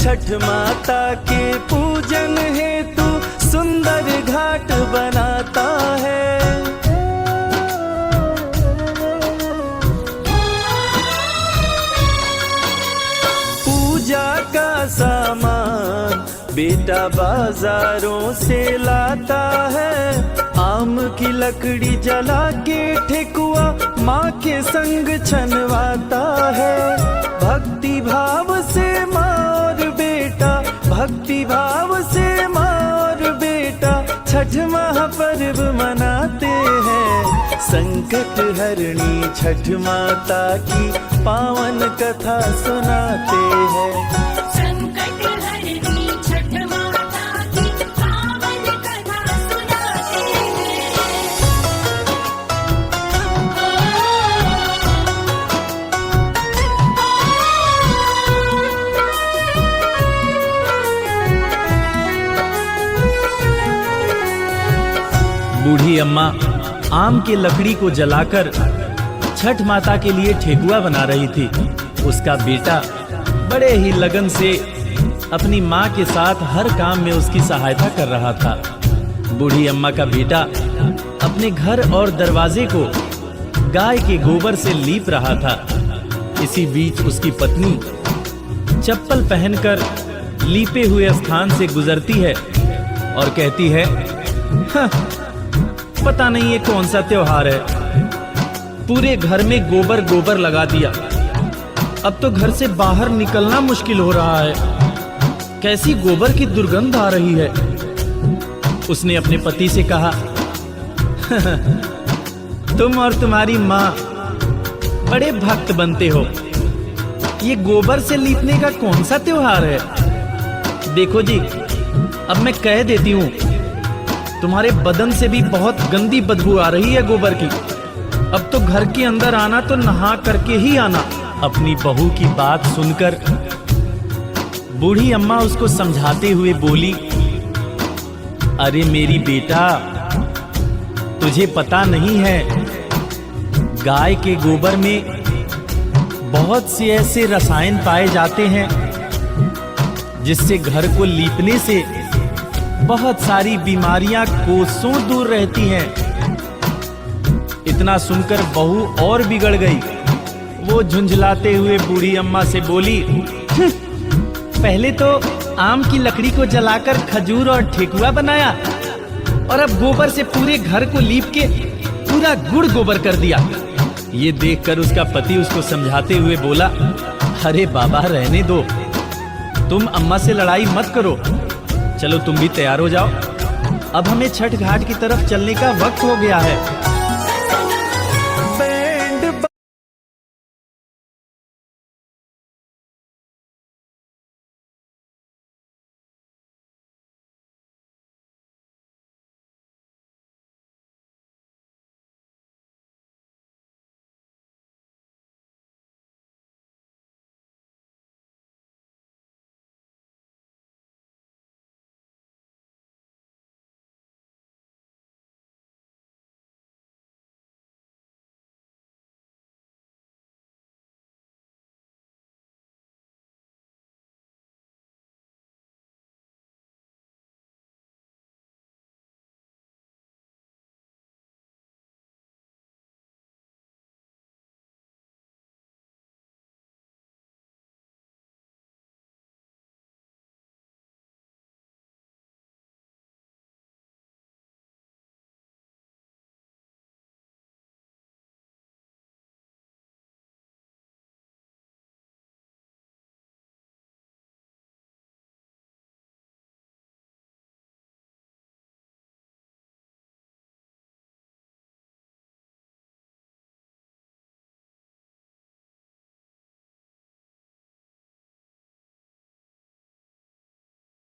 छठ माता के पूजन हेतु सुंदर घाट बनाता है। पूजा का सामान बेटा बाजारों से लाता है। आम की लकड़ी जला के ठेकुआ माँ के संग छनवाता है। भक्ति भाव से माँ और बेटा, भक्ति भाव से माँ और बेटा छठ महापर्व मनाते हैं। संकट हरणी छठ माता की पावन कथा सुनाते हैं। बूढ़ी अम्मा आम के लकड़ी को जलाकर छठ माता के लिए ठेकुआ बना रही थी। उसका बेटा बड़े ही लगन से अपनी माँ के साथ हर काम में उसकी सहायता कर रहा था। बूढ़ी अम्मा का बेटा अपने घर और दरवाजे को गाय के गोबर से लीप रहा था। इसी बीच उसकी पत्नी चप्पल पहनकर लीपे हुए स्थान से गुजरती है और कहती है, पता नहीं ये कौन सा त्योहार है, पूरे घर में गोबर गोबर लगा दिया। अब तो घर से बाहर निकलना मुश्किल हो रहा है। कैसी गोबर की दुर्गंध आ रही है। उसने अपने पति से कहा, तुम और तुम्हारी माँ बड़े भक्त बनते हो, ये गोबर से लीपने का कौन सा त्योहार है। देखो जी, अब मैं कह देती हूँ, तुम्हारे बदन से भी बहुत गंदी बदबू आ रही है गोबर की। अब तो घर के अंदर आना तो नहा करके ही आना। अपनी बहू की बात सुनकर बूढ़ी अम्मा उसको समझाते हुए बोली, अरे मेरी बेटा, तुझे पता नहीं है, गाय के गोबर में बहुत से ऐसे रसायन पाए जाते हैं जिससे घर को लीपने से बहुत सारी बीमारियां कोसों दूर रहती हैं। इतना सुनकर बहू और बिगड़ गई। वो झुंझलाते हुए बूढ़ी अम्मा से बोली, पहले तो आम की लकड़ी को जलाकर खजूर और ठेकुआ बनाया और अब गोबर से पूरे घर को लीप के पूरा गुड़ गोबर कर दिया। ये देखकर उसका पति उसको समझाते हुए बोला, अरे बाबा रहने दो, तुम अम्मा से लड़ाई मत करो। चलो तुम भी तैयार हो जाओ, अब हमें छठ घाट की तरफ चलने का वक्त हो गया है।